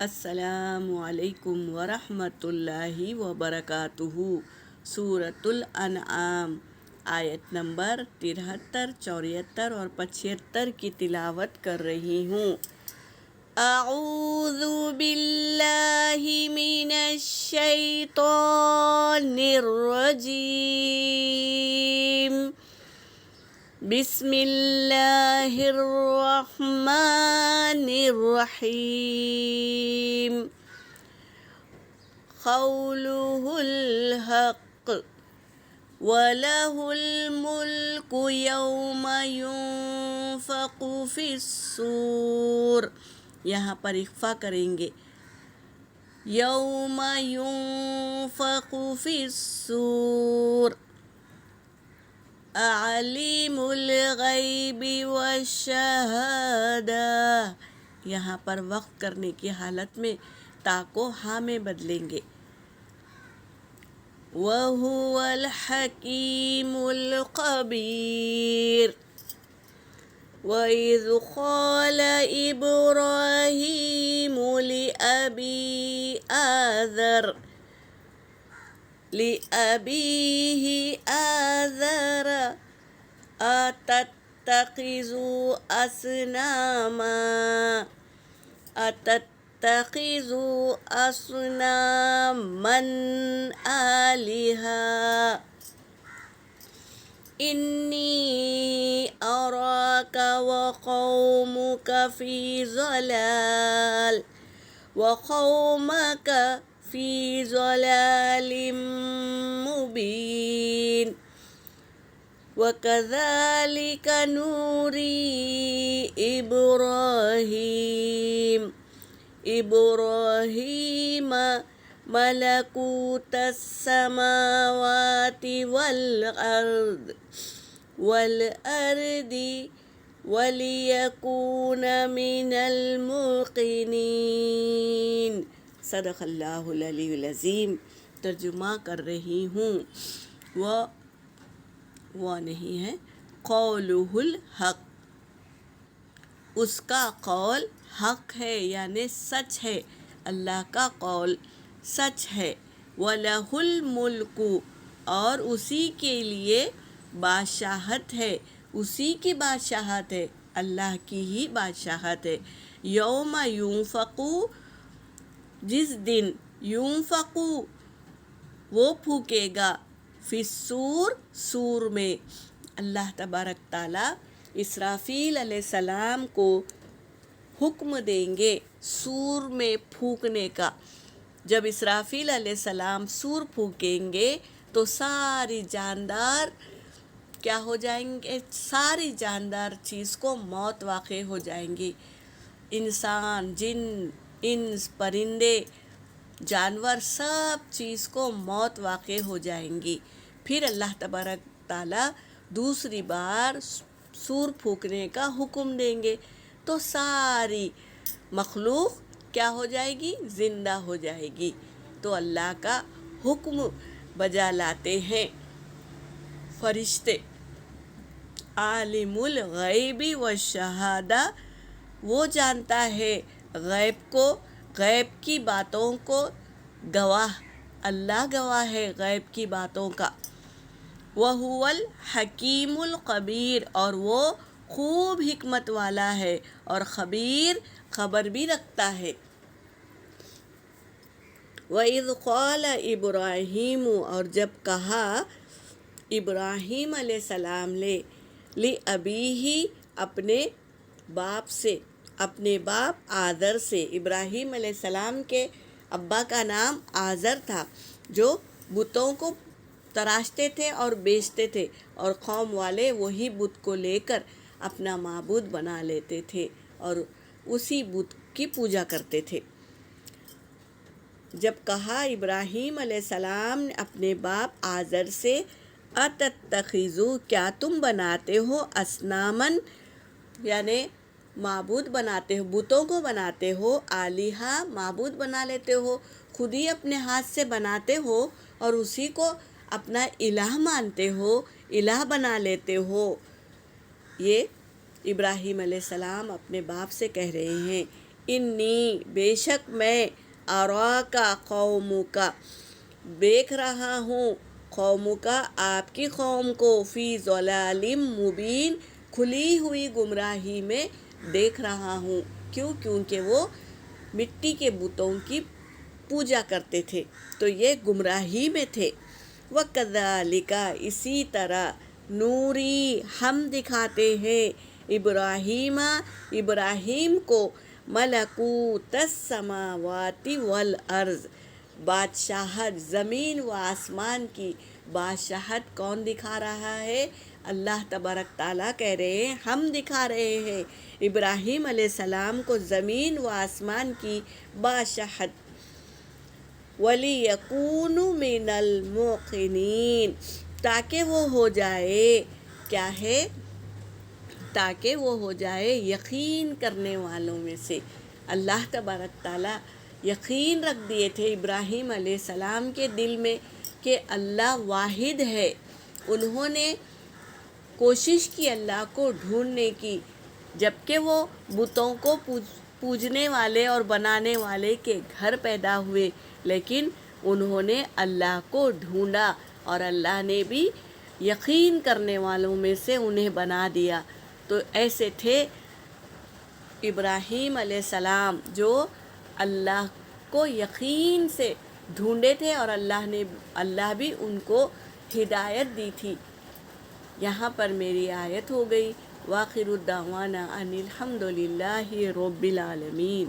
السلام علیکم ورحمۃ اللہ وبرکاتہ۔ سورۃ الانعام آیت نمبر 73، 74 اور 75 کی تلاوت کر رہی ہوں۔ اعوذ باللہ من الشیطان الرجیم، بسم اللہ الرحمن الرحیم۔ قولہ الحق وَلَهُ الْمُلْكُ يَوْمَ يُنفَخُ فِي الصُّورِ، یہاں پر اخفا کریں گے، یوم ينفخ فی الصور، عالم الغیب والشہادہ، یہاں پر وقف کرنے کی حالت میں تا کو ہا میں بدلیں گے، وَهُوَ الْحَكِيمُ الْخَبِيرُ۔ وَإِذْ قَالَ إِبْرَاهِيمُ لِأَبِيهِ آزَرَ أَتَتَّخِذُ أَصْنَامًا آلِهَةً إِنِّي أَرَاكَ وَقَوْمَكَ فِي ضَلَالٍ مُّبِينٍ۔ وَكَذَلِكَ نُرِي إِبْرَاهِيمَ مَلَكُوتَ السَّمَاوَاتِ وَالْأَرْضِ وَلِيَكُونَ مِنَ الْمُوقِنِينَ۔ صدق اللہ العلی العظیم۔ ترجمہ کر رہی ہوں۔ وہ نہیں ہے، قولہ الحق، اس کا قول حق ہے یعنی سچ ہے، اللہ کا قول سچ ہے۔ وَلَهُ الْمُلْكُ، اور اسی کے لیے بادشاہت ہے، اسی کی بادشاہت ہے، اللہ کی ہی بادشاہت ہے۔ یوم ينفخ، جس دن، ينفخ وہ پھونکے گا، فی الصور سور میں، اللہ تبارک تعالیٰ اسرافیل علیہ السلام کو حکم دیں گے سور میں پھونکنے کا۔ جب اسرافیل علیہ السلام سور پھونکیں گے تو ساری جاندار کیا ہو جائیں گے؟ ساری جاندار چیز کو موت واقع ہو جائیں گی، انسان، جن، انس، پرندے، جانور، سب چیز کو موت واقع ہو جائیں گی۔ پھر اللہ تبارک تعالیٰ دوسری بار سور پھونکنے کا حکم دیں گے تو ساری مخلوق کیا ہو جائے گی؟ زندہ ہو جائے گی۔ تو اللہ کا حکم بجا لاتے ہیں فرشتے۔ عالم الغیب والشہادہ، وہ جانتا ہے غیب کو، غیب کی باتوں کو، گواہ، اللہ گواہ ہے غیب کی باتوں کا۔ وَهُوَ الْحَكِيمُ الْخَبِيرُ، اور وہ خوب حکمت والا ہے اور خبیر، خبر بھی رکھتا ہے۔ وَإِذْ قَالَ إِبْرَاهِيمُ، اور جب کہا ابراہیم علیہ السلام نے، لِأَبِيهِ، اپنے باپ سے، اپنے باپ آزر سے۔ ابراہیم علیہ السلام کے ابا کا نام آزر تھا، جو بتوں کو تراشتے تھے اور بیچتے تھے، اور قوم والے وہی بت کو لے کر اپنا معبود بنا لیتے تھے اور اسی بت کی پوجا کرتے تھے۔ جب کہا ابراہیم علیہ السلام نے اپنے باپ آزر سے، اتتخذوا، کیا تم بناتے ہو، اصنامن یعنی معبود بناتے ہو، بتوں کو بناتے ہو، آلیہا معبود بنا لیتے ہو، خود ہی اپنے ہاتھ سے بناتے ہو اور اسی کو اپنا الہ مانتے ہو، الہ بنا لیتے ہو۔ یہ ابراہیم علیہ السلام اپنے باپ سے کہہ رہے ہیں، انی بے شک میں ارا کا قوم کا دیکھ رہا ہوں قوم کا آپ کی قوم کو فی ضلال مبین کھلی ہوئی گمراہی میں دیکھ رہا ہوں. کیونکہ وہ مٹی کے بتوں کی پوجا کرتے تھے تو یہ گمراہی میں تھے. وَكَذَلِكَ اسی طرح نوری ہم دکھاتے ہیں ابراہیم کو ملکوت السماوات والارض بادشاہت زمین و آسمان کی بادشاہت کون دکھا رہا ہے؟ اللہ تبارک تعالیٰ کہہ رہے ہیں ہم دکھا رہے ہیں ابراہیم علیہ السلام کو زمین و آسمان کی بادشاہت. وَلِيَكُونُوا مِنَ الْمُوقِنِينَ تاکہ وہ ہو جائے کیا ہے؟ تاکہ وہ ہو جائے یقین کرنے والوں میں سے. اللہ تبارک تعالیٰ یقین رکھ دیے تھے ابراہیم علیہ السلام کے دل میں کہ اللہ واحد ہے. انہوں نے کوشش کی اللہ کو ڈھونڈنے کی جبکہ وہ بتوں کو پوجنے والے اور بنانے والے کے گھر پیدا ہوئے، لیکن انہوں نے اللہ کو ڈھونڈا اور اللہ نے بھی یقین کرنے والوں میں سے انہیں بنا دیا. تو ایسے تھے ابراہیم علیہ السلام جو اللہ کو یقین سے ڈھونڈے تھے اور اللہ بھی ان کو ہدایت دی تھی. یہاں پر میری آیت ہو گئی. وآخر الدعوانا ان الحمد للہ رب العالمین.